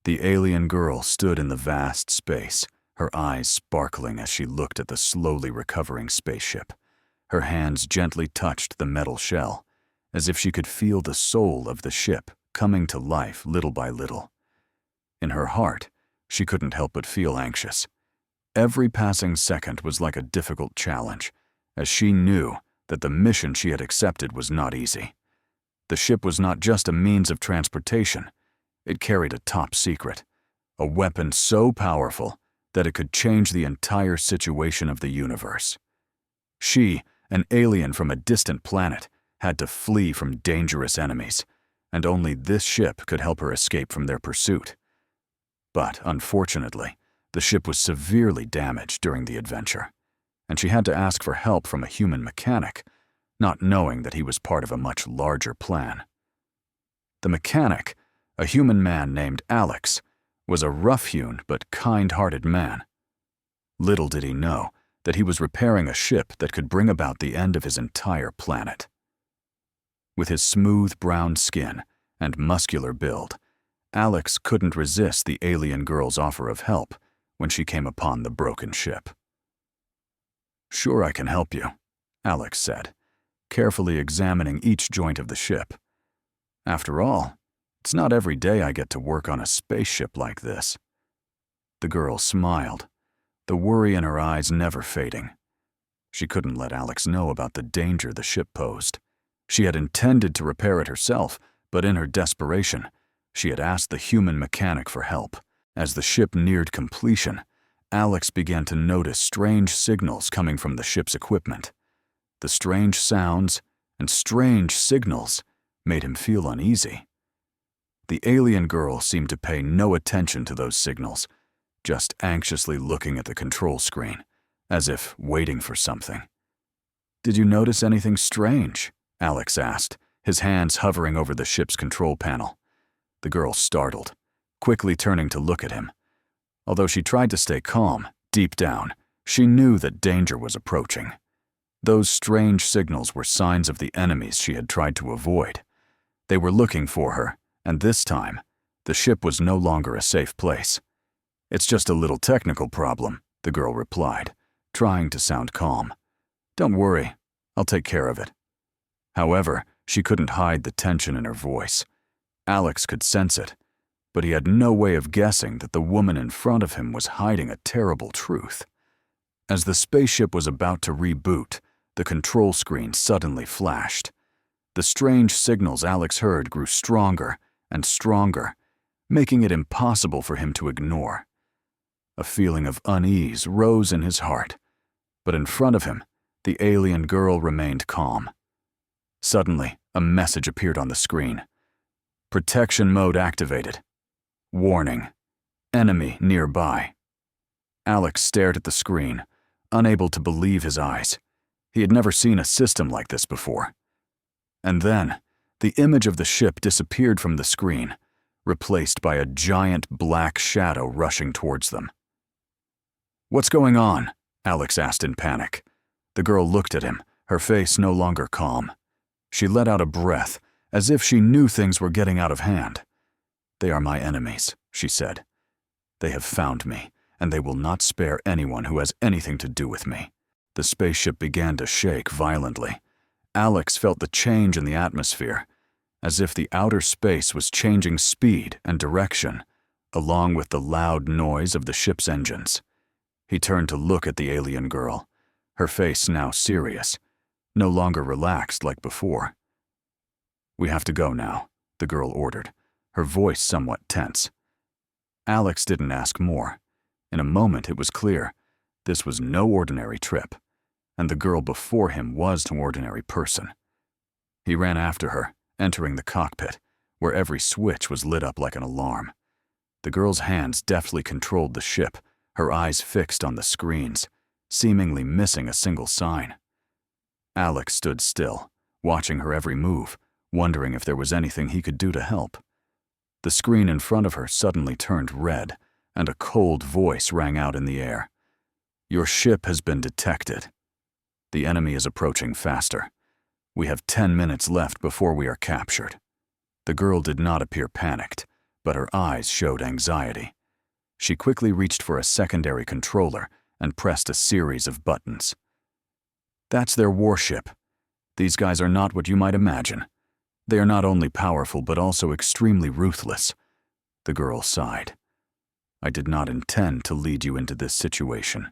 The alien girl stood in the vast space, her eyes sparkling as she looked at the slowly recovering spaceship. Her hands gently touched the metal shell, as if she could feel the soul of the ship coming to life little by little. In her heart, she couldn't help but feel anxious. Every passing second was like a difficult challenge, as she knew that the mission she had accepted was not easy. The ship was not just a means of transportation. It carried a top secret, a weapon so powerful that it could change the entire situation of the universe. She, an alien from a distant planet, had to flee from dangerous enemies, and only this ship could help her escape from their pursuit. But, unfortunately, the ship was severely damaged during the adventure, and she had to ask for help from a human mechanic, not knowing that he was part of a much larger plan. The mechanic, a human man named Alex, was a rough-hewn but kind-hearted man. Little did he know that he was repairing a ship that could bring about the end of his entire planet. With his smooth brown skin and muscular build, Alex couldn't resist the alien girl's offer of help when she came upon the broken ship. "Sure, I can help you," Alex said, carefully examining each joint of the ship. "After all, it's not every day I get to work on a spaceship like this." The girl smiled, the worry in her eyes never fading. She couldn't let Alex know about the danger the ship posed. She had intended to repair it herself, but in her desperation, she had asked the human mechanic for help. As the ship neared completion, Alex began to notice strange signals coming from the ship's equipment. The strange sounds and strange signals made him feel uneasy. The alien girl seemed to pay no attention to those signals, just anxiously looking at the control screen, as if waiting for something. "Did you notice anything strange?" Alex asked, his hands hovering over the ship's control panel. The girl startled, quickly turning to look at him. Although she tried to stay calm, deep down, she knew that danger was approaching. Those strange signals were signs of the enemies she had tried to avoid. They were looking for her, and this time, the ship was no longer a safe place. "It's just a little technical problem," the girl replied, trying to sound calm. "Don't worry, I'll take care of it." However, she couldn't hide the tension in her voice. Alex could sense it, but he had no way of guessing that the woman in front of him was hiding a terrible truth. As the spaceship was about to reboot, the control screen suddenly flashed. The strange signals Alex heard grew stronger and stronger, making it impossible for him to ignore. A feeling of unease rose in his heart, but in front of him, the alien girl remained calm. Suddenly, a message appeared on the screen. "Protection mode activated. Warning. Enemy nearby." Alex stared at the screen, unable to believe his eyes. He had never seen a system like this before. And then, the image of the ship disappeared from the screen, replaced by a giant black shadow rushing towards them. "What's going on?" Alex asked in panic. The girl looked at him, her face no longer calm. She let out a breath, as if she knew things were getting out of hand. "They are my enemies," she said. "They have found me, and they will not spare anyone who has anything to do with me." The spaceship began to shake violently. Alex felt the change in the atmosphere, as if the outer space was changing speed and direction, along with the loud noise of the ship's engines. He turned to look at the alien girl, her face now serious, no longer relaxed like before. "We have to go now," the girl ordered, her voice somewhat tense. Alex didn't ask more. In a moment it was clear this was no ordinary trip, and the girl before him was no ordinary person. He ran after her, entering the cockpit, where every switch was lit up like an alarm. The girl's hands deftly controlled the ship, her eyes fixed on the screens, seemingly missing a single sign. Alex stood still, watching her every move, wondering if there was anything he could do to help. The screen in front of her suddenly turned red, and a cold voice rang out in the air. "Your ship has been detected. The enemy is approaching faster. We have 10 minutes left before we are captured." The girl did not appear panicked, but her eyes showed anxiety. She quickly reached for a secondary controller and pressed a series of buttons. That's their warship. These guys are not what you might imagine. They are not only powerful but also extremely ruthless. The girl sighed. I did not intend to lead you into this situation.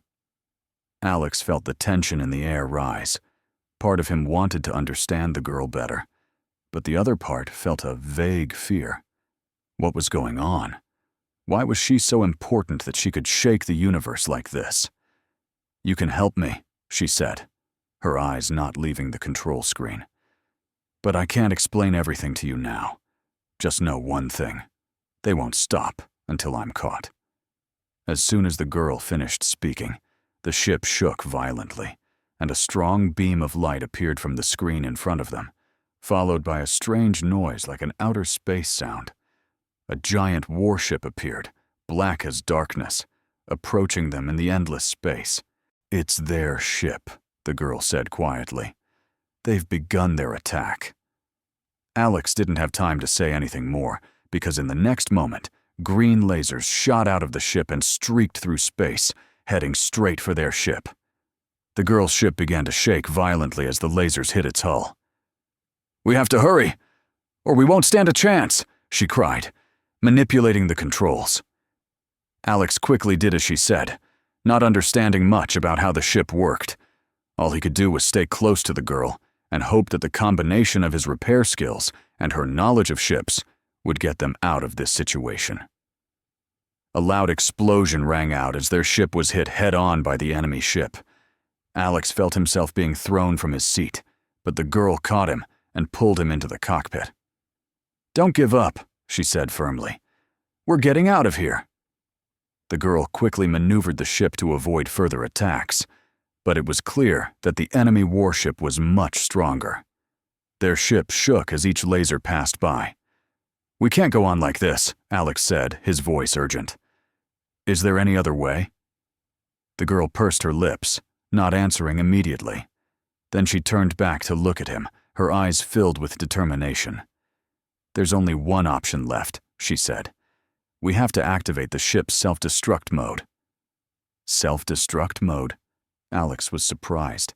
Alex felt the tension in the air rise. Part of him wanted to understand the girl better, but the other part felt a vague fear. What was going on? Why was she so important that she could shake the universe like this? You can help me, she said, her eyes not leaving the control screen. But I can't explain everything to you now. Just know one thing. They won't stop until I'm caught. As soon as the girl finished speaking, the ship shook violently, and a strong beam of light appeared from the screen in front of them, followed by a strange noise like an outer space sound. A giant warship appeared, black as darkness, approaching them in the endless space. It's their ship, the girl said quietly. They've begun their attack. Alex didn't have time to say anything more, because in the next moment, green lasers shot out of the ship and streaked through space, heading straight for their ship. The girl's ship began to shake violently as the lasers hit its hull. We have to hurry, or we won't stand a chance, she cried, manipulating the controls. Alex quickly did as she said, not understanding much about how the ship worked. All he could do was stay close to the girl and hope that the combination of his repair skills and her knowledge of ships would get them out of this situation. A loud explosion rang out as their ship was hit head-on by the enemy ship. Alex felt himself being thrown from his seat, but the girl caught him and pulled him into the cockpit. Don't give up, she said firmly. We're getting out of here. The girl quickly maneuvered the ship to avoid further attacks, but it was clear that the enemy warship was much stronger. Their ship shook as each laser passed by. We can't go on like this, Alex said, his voice urgent. Is there any other way? The girl pursed her lips, not answering immediately. Then she turned back to look at him, her eyes filled with determination. There's only one option left, she said. We have to activate the ship's self-destruct mode. Self-destruct mode? Alex was surprised.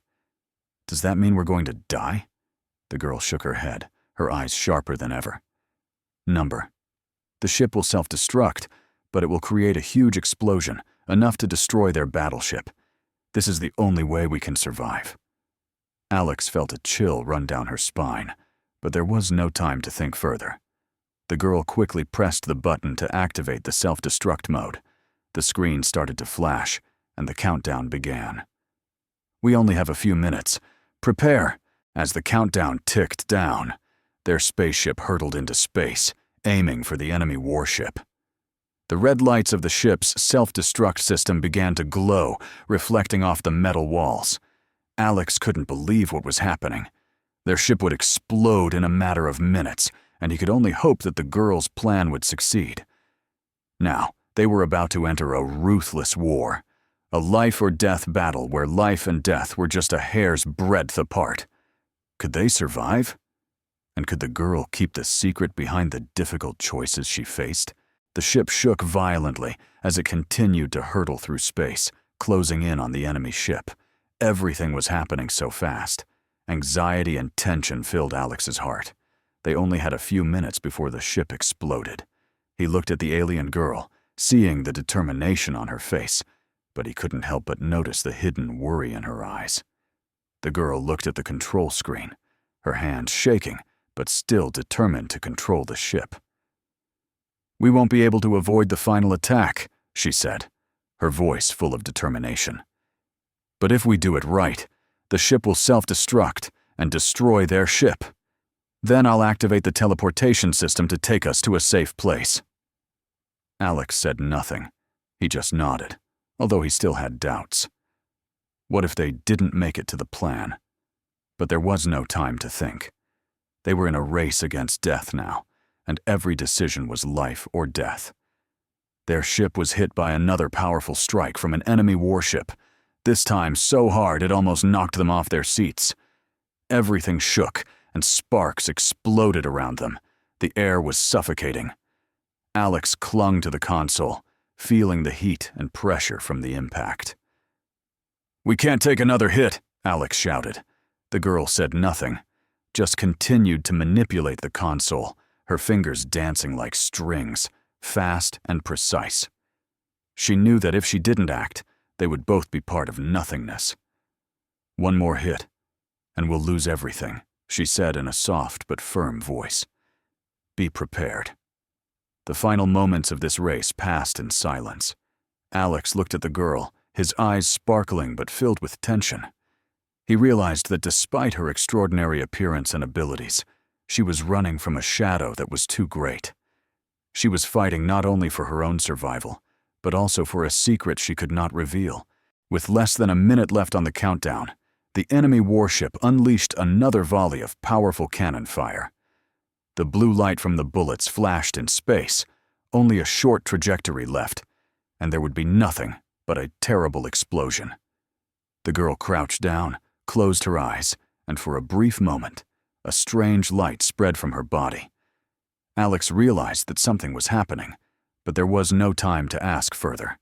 Does that mean we're going to die? The girl shook her head, her eyes sharper than ever. Number. The ship will self-destruct, but it will create a huge explosion, enough to destroy their battleship. This is the only way we can survive. Alex felt a chill run down her spine, but there was no time to think further. The girl quickly pressed the button to activate the self-destruct mode. The screen started to flash, and the countdown began. We only have a few minutes. Prepare. As the countdown ticked down, their spaceship hurtled into space, aiming for the enemy warship. The red lights of the ship's self-destruct system began to glow, reflecting off the metal walls. Alex couldn't believe what was happening. Their ship would explode in a matter of minutes, and he could only hope that the girl's plan would succeed. Now, they were about to enter a ruthless war, a life-or-death battle where life and death were just a hair's breadth apart. Could they survive? And could the girl keep the secret behind the difficult choices she faced? The ship shook violently as it continued to hurtle through space, closing in on the enemy ship. Everything was happening so fast. Anxiety and tension filled Alex's heart. They only had a few minutes before the ship exploded. He looked at the alien girl, seeing the determination on her face, but he couldn't help but notice the hidden worry in her eyes. The girl looked at the control screen, her hands shaking, but still determined to control the ship. We won't be able to avoid the final attack, she said, her voice full of determination. But if we do it right, the ship will self-destruct and destroy their ship. Then I'll activate the teleportation system to take us to a safe place. Alex said nothing. He just nodded, although he still had doubts. What if they didn't make it to the plan? But there was no time to think. They were in a race against death now, and every decision was life or death. Their ship was hit by another powerful strike from an enemy warship, this time so hard it almost knocked them off their seats. Everything shook, and sparks exploded around them. The air was suffocating. Alex clung to the console, feeling the heat and pressure from the impact. "We can't take another hit," Alex shouted. The girl said nothing, just continued to manipulate the console, her fingers dancing like strings, fast and precise. She knew that if she didn't act, they would both be part of nothingness. "One more hit, and we'll lose everything," she said in a soft but firm voice. "Be prepared." The final moments of this race passed in silence. Alex looked at the girl, his eyes sparkling but filled with tension. He realized that despite her extraordinary appearance and abilities, she was running from a shadow that was too great. She was fighting not only for her own survival, but also for a secret she could not reveal. With less than a minute left on the countdown, the enemy warship unleashed another volley of powerful cannon fire. The blue light from the bullets flashed in space, only a short trajectory left, and there would be nothing but a terrible explosion. The girl crouched down, closed her eyes, and for a brief moment, a strange light spread from her body. Alex realized that something was happening, but there was no time to ask further.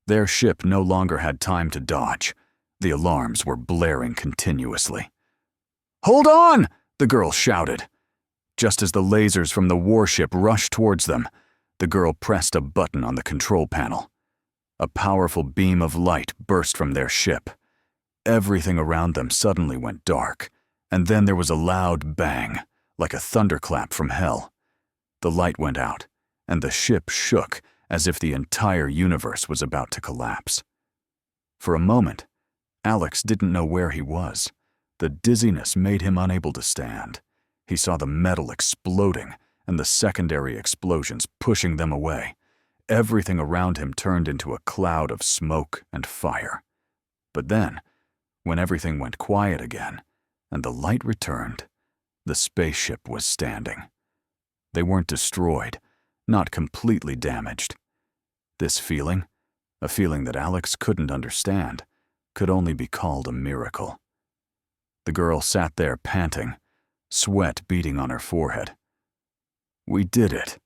Their ship no longer had time to dodge. The alarms were blaring continuously. "Hold on!" the girl shouted. Just as the lasers from the warship rushed towards them, the girl pressed a button on the control panel. A powerful beam of light burst from their ship. Everything around them suddenly went dark, and then there was a loud bang, like a thunderclap from hell. The light went out, and the ship shook as if the entire universe was about to collapse. For a moment, Alex didn't know where he was. The dizziness made him unable to stand. He saw the metal exploding and the secondary explosions pushing them away. Everything around him turned into a cloud of smoke and fire. But then, when everything went quiet again and the light returned, the spaceship was standing. They weren't destroyed, not completely damaged. This feeling, a feeling that Alex couldn't understand, could only be called a miracle. The girl sat there panting, sweat beading on her forehead. "We did it."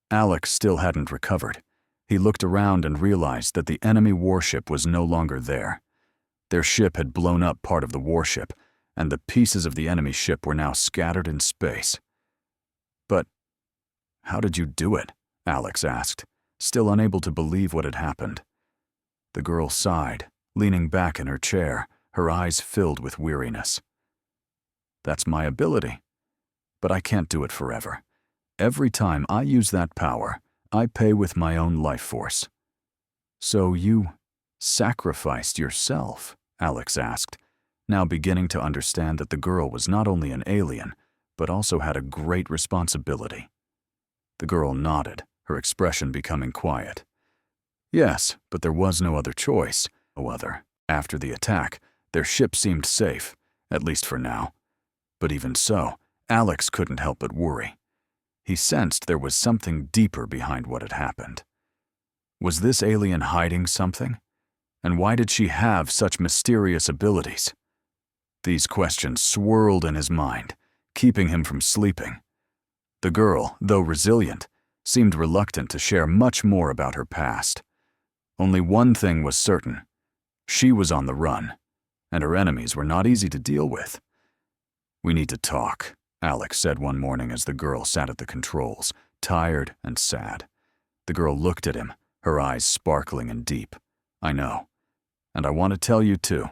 Alex still hadn't recovered. He looked around and realized that the enemy warship was no longer there. Their ship had blown up part of the warship, and the pieces of the enemy ship were now scattered in space. "But how did you do it?" Alex asked, still unable to believe what had happened. The girl sighed, leaning back in her chair, her eyes filled with weariness. "That's my ability. But I can't do it forever. Every time I use that power, I pay with my own life force." "So you sacrificed yourself?" Alex asked, now beginning to understand that the girl was not only an alien, but also had a great responsibility. The girl nodded, her expression becoming quiet. "Yes, but there was no other choice. No other. After the attack, their ship seemed safe, at least for now. But even so, Alex couldn't help but worry. He sensed there was something deeper behind what had happened. Was this alien hiding something? And why did she have such mysterious abilities? These questions swirled in his mind, keeping him from sleeping. The girl, though resilient, seemed reluctant to share much more about her past. Only one thing was certain. She was on the run, and her enemies were not easy to deal with. "We need to talk," Alex said one morning as the girl sat at the controls, tired and sad. The girl looked at him, her eyes sparkling and deep. "I know. And I want to tell you too.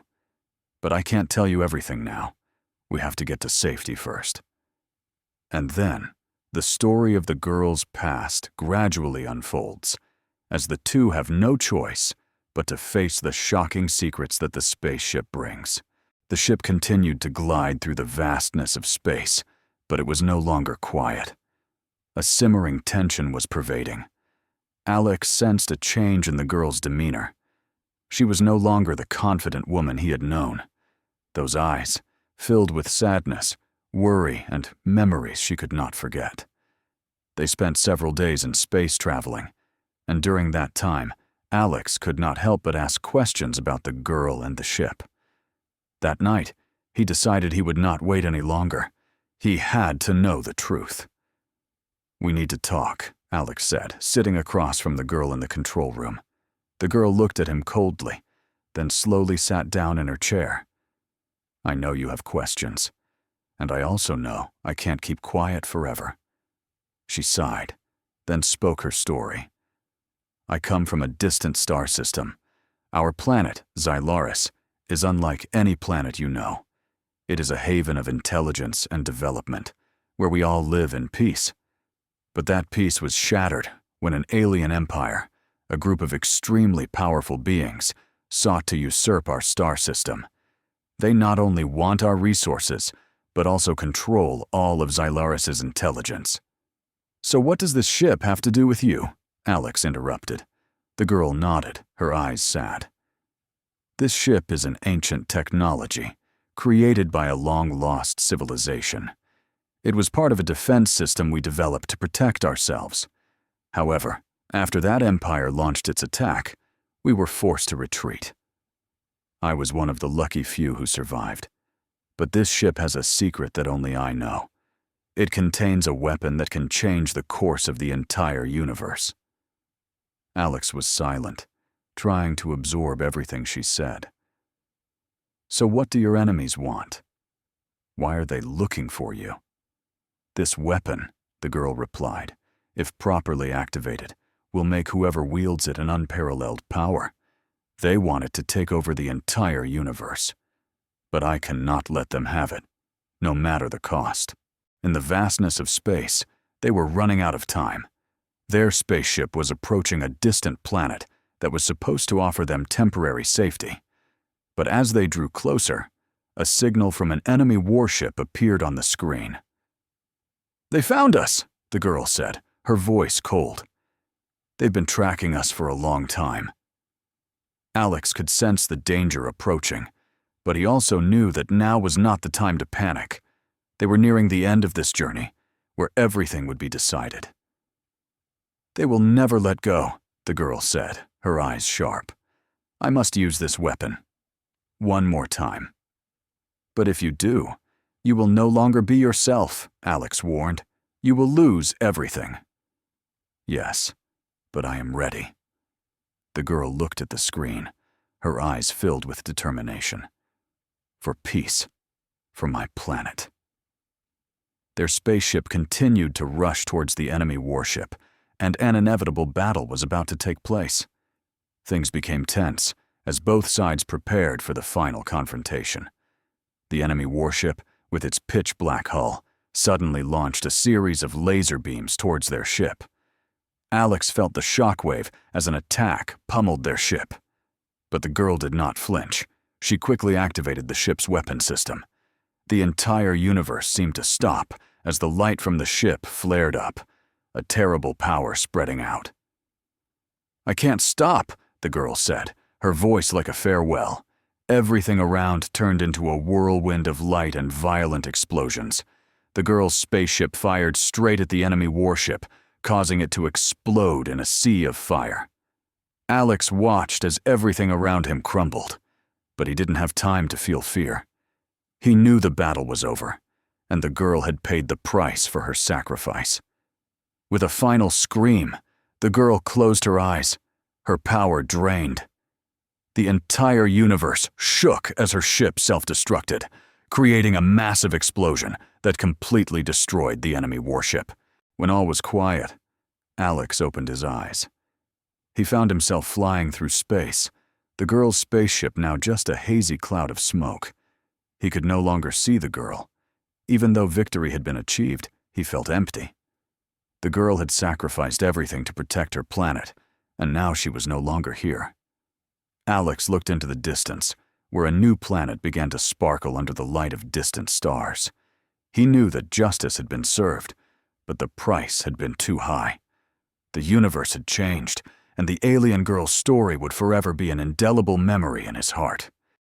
But I can't tell you everything now. We have to get to safety first." And then, the story of the girl's past gradually unfolds, as the two have no choice but to face the shocking secrets that the spaceship brings. The ship continued to glide through the vastness of space, but it was no longer quiet. A simmering tension was pervading. Alex sensed a change in the girl's demeanor. She was no longer the confident woman he had known. Those eyes, filled with sadness, worry, and memories she could not forget. They spent several days in space traveling, and during that time, Alex could not help but ask questions about the girl and the ship. That night, he decided he would not wait any longer. He had to know the truth. "We need to talk," Alex said, sitting across from the girl in the control room. The girl looked at him coldly, then slowly sat down in her chair. I know you have questions, and I also know I can't keep quiet forever. She sighed, then spoke her story. I come from a distant star system. Our planet, Xylaris, is unlike any planet you know. It is a haven of intelligence and development, where we all live in peace. But that peace was shattered when an alien empire, a group of extremely powerful beings, sought to usurp our star system. They not only want our resources, but also control all of Xylaris' intelligence. So what does this ship have to do with you? Alex interrupted. The girl nodded, her eyes sad. This ship is an ancient technology, created by a long-lost civilization. It was part of a defense system we developed to protect ourselves. However, after that empire launched its attack, we were forced to retreat. I was one of the lucky few who survived. But this ship has a secret that only I know. It contains a weapon that can change the course of the entire universe. Alex was silent, trying to absorb everything she said. So what do your enemies want? Why are they looking for you? This weapon, the girl replied, if properly activated, will make whoever wields it an unparalleled power. They want it to take over the entire universe. But I cannot let them have it, no matter the cost. In the vastness of space, they were running out of time. Their spaceship was approaching a distant planet that was supposed to offer them temporary safety. But as they drew closer, a signal from an enemy warship appeared on the screen. "They found us," the girl said, her voice cold. "They've been tracking us for a long time." Alex could sense the danger approaching, but he also knew that now was not the time to panic. They were nearing the end of this journey, where everything would be decided. "They will never let go," the girl said, her eyes sharp. "I must use this weapon. One more time." "But if you do, you will no longer be yourself," Alex warned. "You will lose everything." "Yes, but I am ready." The girl looked at the screen, her eyes filled with determination. For peace, for my planet. Their spaceship continued to rush towards the enemy warship, and an inevitable battle was about to take place. Things became tense as both sides prepared for the final confrontation. The enemy warship, with its pitch-black hull, suddenly launched a series of laser beams towards their ship. Alex felt the shockwave as an attack pummeled their ship. But the girl did not flinch. She quickly activated the ship's weapon system. The entire universe seemed to stop as the light from the ship flared up, a terrible power spreading out. "I can't stop," the girl said, her voice like a farewell. Everything around turned into a whirlwind of light and violent explosions. The girl's spaceship fired straight at the enemy warship, causing it to explode in a sea of fire. Alex watched as everything around him crumbled, but he didn't have time to feel fear. He knew the battle was over, and the girl had paid the price for her sacrifice. With a final scream, the girl closed her eyes, her power drained. The entire universe shook as her ship self-destructed, creating a massive explosion that completely destroyed the enemy warship. When all was quiet, Alex opened his eyes. He found himself flying through space, the girl's spaceship now just a hazy cloud of smoke. He could no longer see the girl. Even though victory had been achieved, he felt empty. The girl had sacrificed everything to protect her planet, and now she was no longer here. Alex looked into the distance, where a new planet began to sparkle under the light of distant stars. He knew that justice had been served, but the price had been too high. The universe had changed, and the alien girl's story would forever be an indelible memory in his heart.